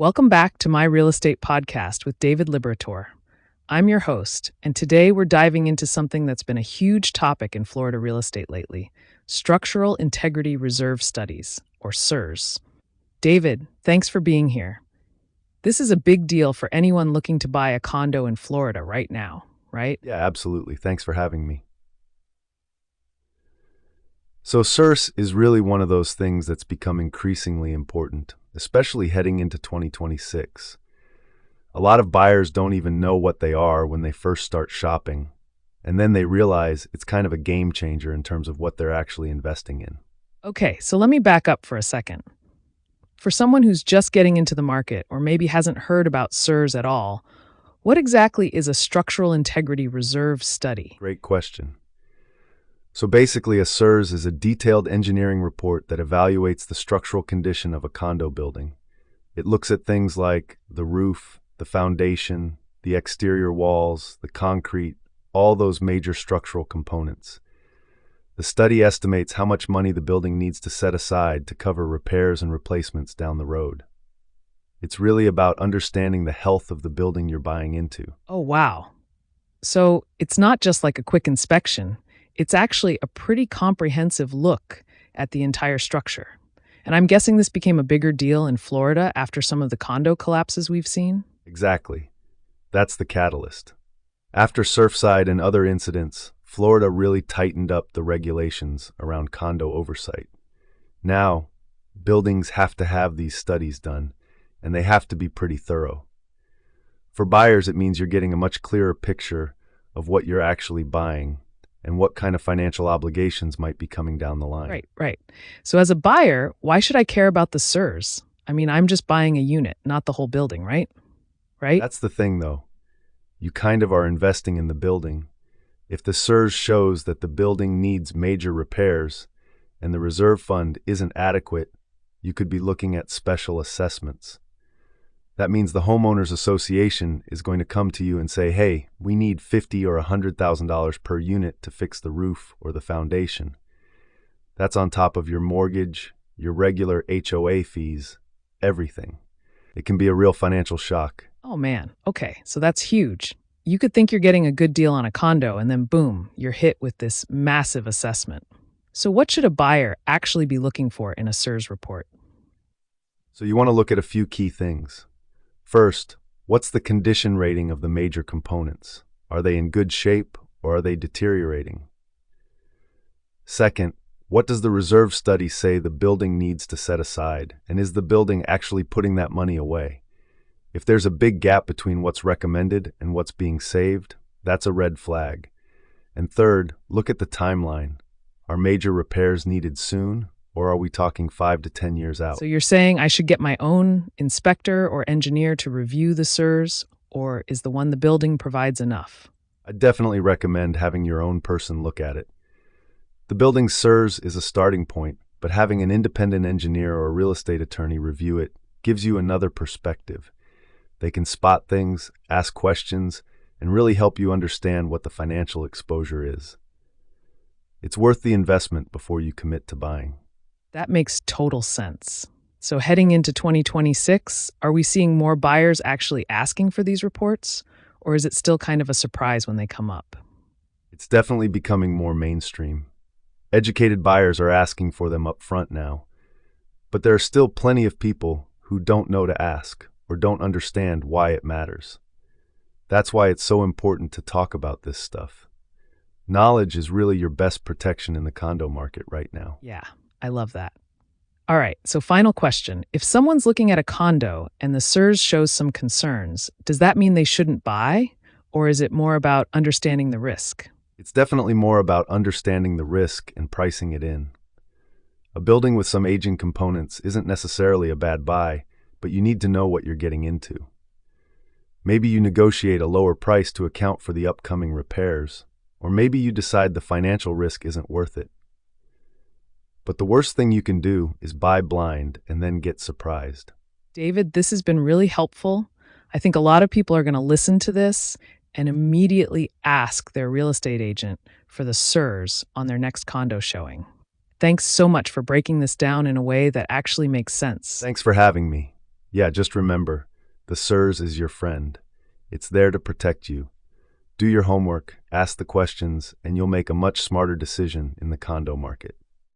Welcome back to my real estate podcast with David Liberatore. I'm your host, and today we're diving into something that's been a huge topic in Florida real estate lately: structural integrity reserve studies, or SIRS. David, thanks for being here. This is a big deal for anyone looking to buy a condo in Florida right now, right? Yeah, absolutely. Thanks for having me. So SIRS is really one of those things that's become increasingly important, especially heading into 2026. A lot of buyers don't even know what they are when they first start shopping, and then they realize it's kind of a game changer in terms of what they're actually investing in. Okay, so let me back up for a second. For someone who's just getting into the market or maybe hasn't heard about SIRS at all, what exactly is a structural integrity reserve study? Great question. So basically, a SIRS is a detailed engineering report that evaluates the structural condition of a condo building. It looks at things like the roof, the foundation, the exterior walls, the concrete, all those major structural components. The study estimates how much money the building needs to set aside to cover repairs and replacements down the road. It's really about understanding the health of the building you're buying into. Oh, wow. So it's not just like a quick inspection. It's actually a pretty comprehensive look at the entire structure. And I'm guessing this became a bigger deal in Florida after some of the condo collapses we've seen? Exactly. That's the catalyst. After Surfside and other incidents, Florida really tightened up the regulations around condo oversight. Now, buildings have to have these studies done, and they have to be pretty thorough. For buyers, it means you're getting a much clearer picture of what you're actually buying and what kind of financial obligations might be coming down the line. Right. So as a buyer, why should I care about the SIRS? I mean, I'm just buying a unit, not the whole building, right? That's the thing, though. You kind of are investing in the building. If the SIRS shows that the building needs major repairs and the reserve fund isn't adequate, you could be looking at special assessments. That means the homeowners association is going to come to you and say, hey, we need $50,000 or $100,000 per unit to fix the roof or the foundation. That's on top of your mortgage, your regular HOA fees, everything. It can be a real financial shock. Oh man, okay, so that's huge. You could think you're getting a good deal on a condo and then boom, you're hit with this massive assessment. So what should a buyer actually be looking for in a SIRS report? So you want to look at a few key things. First, what's the condition rating of the major components? Are they in good shape or are they deteriorating? Second, what does the reserve study say the building needs to set aside, and is the building actually putting that money away? If there's a big gap between what's recommended and what's being saved, that's a red flag. And third, look at the timeline. Are major repairs needed soon, or are we talking 5 to 10 years out? So you're saying I should get my own inspector or engineer to review the SIRS, or is the one the building provides enough? I definitely recommend having your own person look at it. The building's SIRS is a starting point, but having an independent engineer or real estate attorney review it gives you another perspective. They can spot things, ask questions, and really help you understand what the financial exposure is. It's worth the investment before you commit to buying. That makes total sense. So heading into 2026, are we seeing more buyers actually asking for these reports, or is it still kind of a surprise when they come up? It's definitely becoming more mainstream. Educated buyers are asking for them up front now, but there are still plenty of people who don't know to ask or don't understand why it matters. That's why it's so important to talk about this stuff. Knowledge is really your best protection in the condo market right now. Yeah, I love that. All right, so final question. If someone's looking at a condo and the SIRS shows some concerns, does that mean they shouldn't buy? Or is it more about understanding the risk? It's definitely more about understanding the risk and pricing it in. A building with some aging components isn't necessarily a bad buy, but you need to know what you're getting into. Maybe you negotiate a lower price to account for the upcoming repairs, or maybe you decide the financial risk isn't worth it. But the worst thing you can do is buy blind and then get surprised. David, this has been really helpful. I think a lot of people are going to listen to this and immediately ask their real estate agent for the SIRS on their next condo showing. Thanks so much for breaking this down in a way that actually makes sense. Thanks for having me. Yeah, just remember, the SIRS is your friend. It's there to protect you. Do your homework, ask the questions, and you'll make a much smarter decision in the condo market.